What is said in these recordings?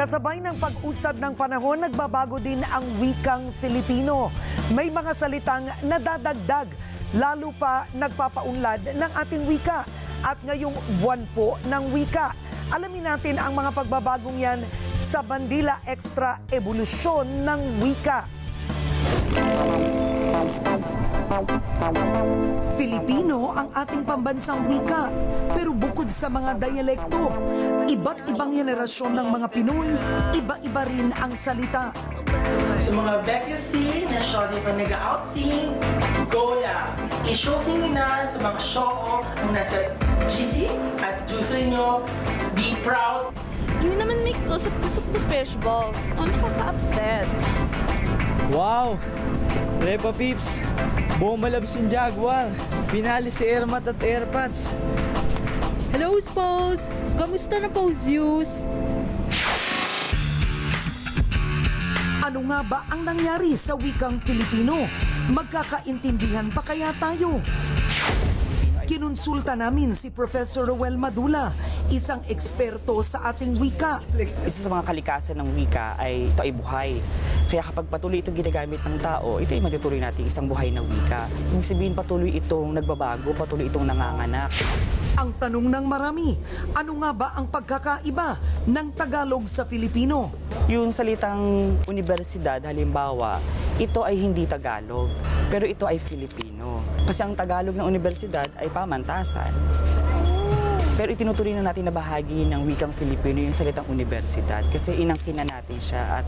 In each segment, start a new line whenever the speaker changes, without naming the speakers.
Kasabay ng pag-usad ng panahon, nagbabago din ang wikang Filipino. May mga salitang nadadagdag, lalo pa nagpapaunlad ng ating wika. At ngayong buwan po ng wika, alamin natin ang mga pagbabagong yan sa Bandila Extra Evolusyon ng Wika. Filipino ang ating pambansang wika, pero bukod sa mga dialekto, iba't ibang henerasyon ng mga Pinoy, iba-iba rin ang salita.
Sa mga vacancy na shorty pa nag-outsing, go lang. I-showsing na sa mga show ang nasa GC at juice nyo, be proud.
Hindi naman may tusok-tusok na fish balls. Ano nakaka-upset?
Wow! Repa Pips, bumalab si Jaguar. Pinali si Ermat at Airpods.
Hello, Spose! Kamusta na po, Zeus?
Ano nga ba ang nangyari sa wikang Filipino? Magkakaintindihan pa kaya tayo? Kinonsulta namin si Professor Roel Madula, isang eksperto sa ating wika.
Isa sa mga kalikasan ng wika ay ito ay buhay. Kaya kapag patuloy itong ginagamit ng tao, ito ay matutuloy natin isang buhay na wika. Ibig sabihin patuloy itong nagbabago, patuloy itong nanganganak.
Ang tanong ng marami, ano nga ba ang pagkakaiba ng Tagalog sa Filipino?
Yung salitang universidad, halimbawa, ito ay hindi Tagalog, pero ito ay Filipino. Kasi ang Tagalog ng universidad ay pamantasan. Pero itinutuloy na natin na bahagi ng wikang Filipino yung salitang universidad kasi inangkin na natin siya at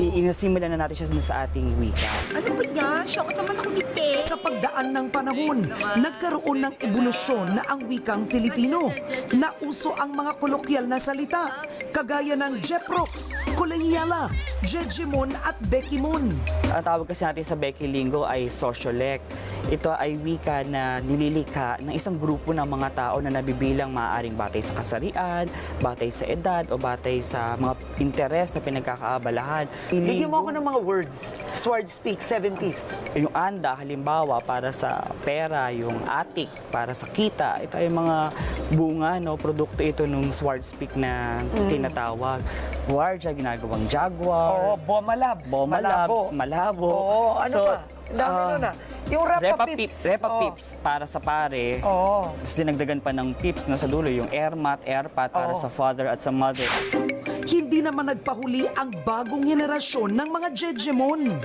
inasimulan na natin siya sa ating wika.
Ano ba yan? Shock naman ako dito.
Sa pagdaan ng panahon, nagkaroon ng ebolusyon na ang wikang Filipino. Nauso ang mga kolokyal na salita, kagaya ng Jeprox, Kolehiyala, Jejimon at Bekimon.
Ang tawag kasi natin sa Becky Lingo ay sociolect. Ito ay wika na nililikha ng isang grupo ng mga tao na nabibilang maaaring batay sa kasarian, batay sa edad, o batay sa mga interes na pinagkakaabalahan.
Bigyan mo ako ng mga words. Sword Speak, 70s.
Yung anda, halimbawa, para sa pera, yung atik, para sa kita. Ito ay mga bunga, no, produkto ito nung Swardspeak na tinatawag. Wardja, ginagawang jaguar.
Bomalabs.
Malabo.
Oo, ano pa? Dami nun ah. Yung Repa Pips.
Repa Pips para sa pare. Tapos dinagdagan pa ng Pips no, sa dulo, yung Airmat, Airpat para sa father at sa mother.
Hindi naman nagpahuli ang bagong henerasyon ng mga Jejimon.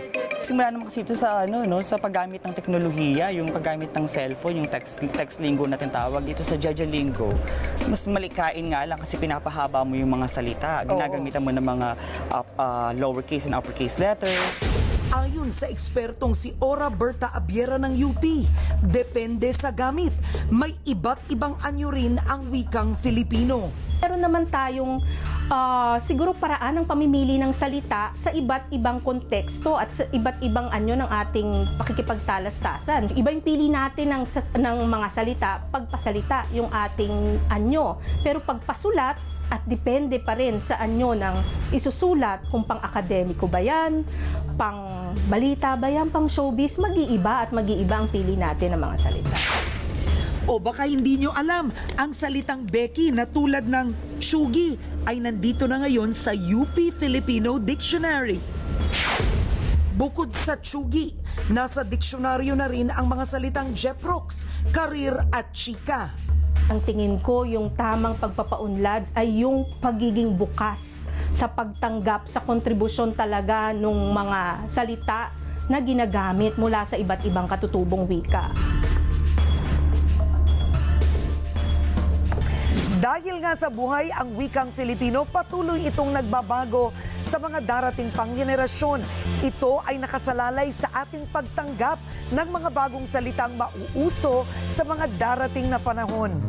Simula naman kasi ito sa, sa paggamit ng teknolohiya, yung paggamit ng cellphone, yung text lingo natin tawag, ito sa Jaja Lingo. Mas malikain nga lang kasi pinapahaba mo yung mga salita. Ginagamitan mo ng mga lowercase and uppercase letters.
Ayon sa ekspertong si Ora Berta Abiera ng UP, depende sa gamit. May iba't ibang anyo rin ang wikang Filipino.
Meron naman tayong siguro paraan ng pamimili ng salita sa iba't ibang konteksto at sa iba't ibang anyo ng ating pakikipagtalastasan. Iba yung pili natin ng mga salita, pagpasalita yung ating anyo. Pero pagpasulat, at depende pa rin sa anyo ng isusulat, kung pang-akademiko ba yan, pang balita ba yan, pang showbiz, mag-iiba at mag-iiba ang pili natin ng mga salita.
O baka hindi nyo alam, ang salitang Becky na tulad ng Shugi ay nandito na ngayon sa UP Filipino Dictionary. Bukod sa Chugi, nasa diksyonaryo na rin ang mga salitang Jeprox, karir at chika.
Ang tingin ko, yung tamang pagpapaunlad ay yung pagiging bukas sa pagtanggap sa kontribusyon talaga ng mga salita na ginagamit mula sa iba't ibang katutubong wika.
Dahil nga sa buhay ang wikang Filipino, patuloy itong nagbabago sa mga darating pang henerasyon. Ito ay nakasalalay sa ating pagtanggap ng mga bagong salitang mauuso sa mga darating na panahon.